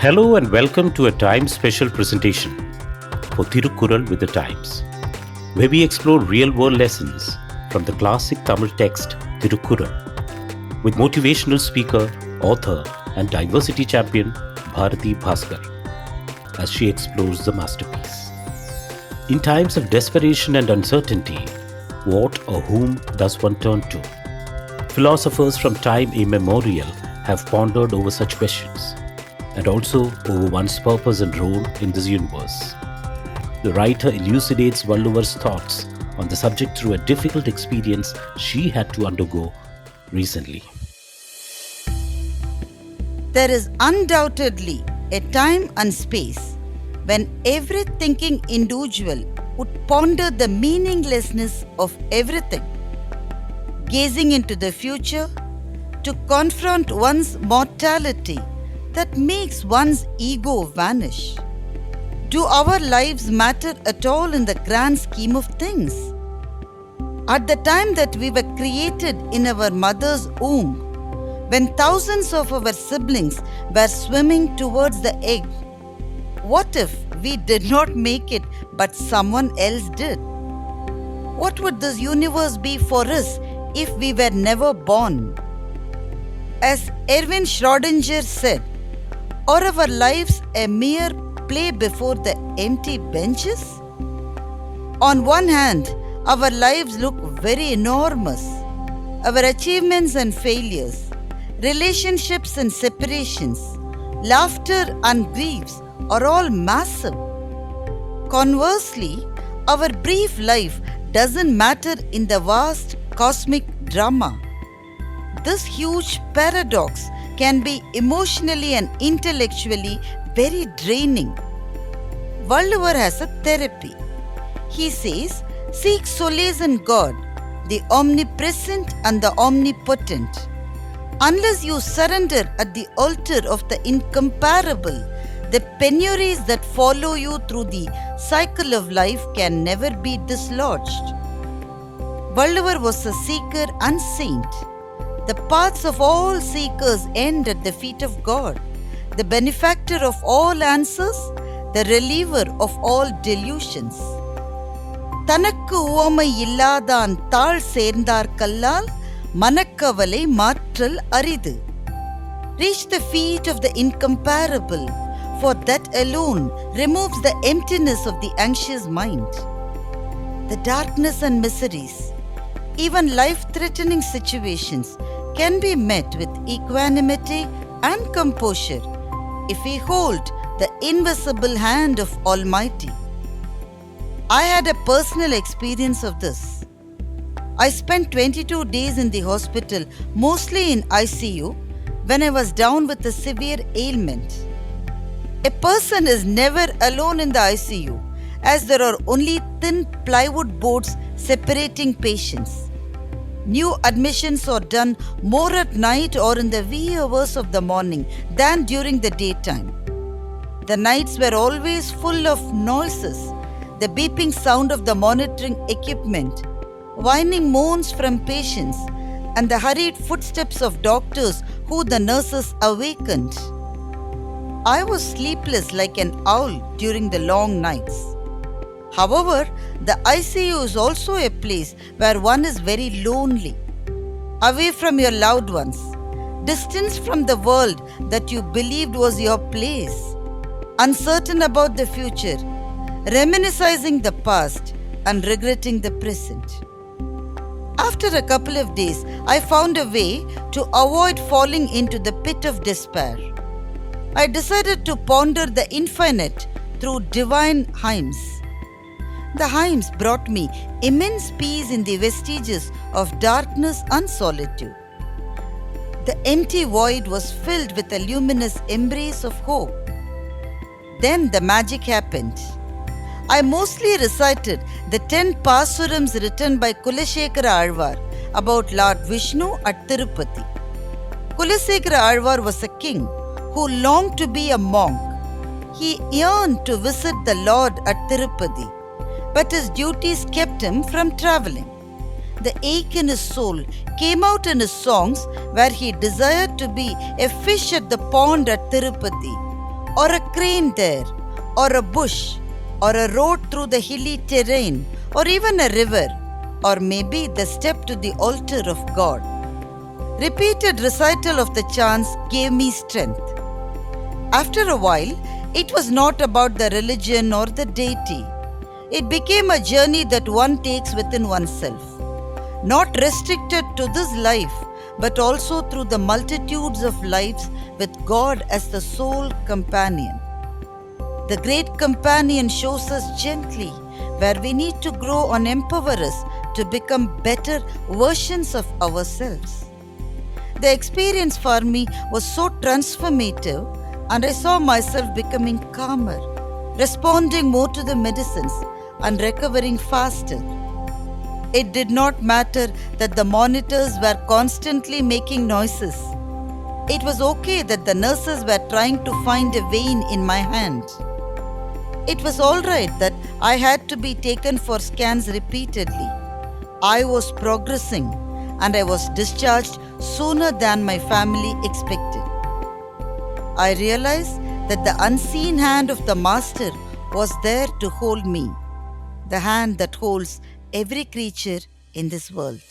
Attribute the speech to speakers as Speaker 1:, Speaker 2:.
Speaker 1: Hello and welcome to a Times special presentation for Thirukkural with the Times, where we explore real-world lessons from the classic Tamil text Thirukkural with motivational speaker, author and diversity champion Bharathi Baskar as she explores the masterpiece. In times of desperation and uncertainty, what or whom does one turn to? Philosophers from time immemorial have pondered over such questions, and also over one's purpose and role in this universe. The writer elucidates Valluvar's thoughts on the subject through a difficult experience she had to undergo recently.
Speaker 2: There is undoubtedly a time and space when every thinking individual would ponder the meaninglessness of everything, gazing into the future to confront one's mortality that makes one's ego vanish. Do our lives matter at all in the grand scheme of things? At the time that we were created in our mother's womb, when thousands of our siblings were swimming towards the egg, what if we did not make it but someone else did? What would this universe be for us if we were never born? As Erwin Schrödinger said, are our lives a mere play before the empty benches? On one hand, our lives look very enormous. Our achievements and failures, relationships and separations, laughter and griefs are all massive. Conversely, our brief life doesn't matter in the vast cosmic drama. This huge paradox can be emotionally and intellectually very draining. Valluvar has a therapy. He says, seek solace in God, the omnipresent and the omnipotent. Unless you surrender at the altar of the incomparable, the penuries that follow you through the cycle of life can never be dislodged. Valluvar was a seeker and saint. The paths of all seekers end at the feet of God, the benefactor of all answers, the reliever of all delusions. Thankkuvamai Illadhaan Thaalserndharkku Allaal, Manakkavalai Matral Aridhu. Reach the feet of the incomparable, for that alone removes the emptiness of the anxious mind. The darkness and miseries, even life-threatening situations, can be met with equanimity and composure if we hold the invisible hand of Almighty. I had a personal experience of this. I spent 22 days in the hospital, mostly in ICU, when I was down with a severe ailment. A person is never alone in the ICU, as there are only thin plywood boards separating patients. New admissions are done more at night or in the wee hours of the morning than during the daytime. The nights were always full of noises, the beeping sound of the monitoring equipment, whining moans from patients, and the hurried footsteps of doctors who the nurses awakened. I was sleepless like an owl during the long nights. However, the ICU is also a place where one is very lonely, away from your loved ones, distanced from the world that you believed was your place, uncertain about the future, reminiscing the past and regretting the present. After a couple of days, I found a way to avoid falling into the pit of despair. I decided to ponder the infinite through divine hymns. The hymns brought me immense peace in the vestiges of darkness and solitude. The empty void was filled with a luminous embrace of hope. Then the magic happened. I mostly recited the 10 pasurams written by Kulasekara Alvar about Lord Vishnu at Tirupati. Kulasekara Alvar was a king who longed to be a monk. He yearned to visit the Lord at Tirupati, but his duties kept him from traveling. The ache in his soul came out in his songs, where he desired to be a fish at the pond at Tirupati, or a crane there, or a bush, or a road through the hilly terrain, or even a river, or maybe the step to the altar of God. Repeated recital of the chants gave me strength. After a while, it was not about the religion or the deity. It became a journey that one takes within oneself, not restricted to this life, but also through the multitudes of lives with God as the sole companion. The great companion shows us gently where we need to grow and empower us to become better versions of ourselves. The experience for me was so transformative, and I saw myself becoming calmer, responding more to the medicines, and recovering faster. It did not matter that the monitors were constantly making noises. It was okay that the nurses were trying to find a vein in my hand. It was all right that I had to be taken for scans repeatedly. I was progressing, and I was discharged sooner than my family expected. I realized that the unseen hand of the Master was there to hold me, the hand that holds every creature in this world.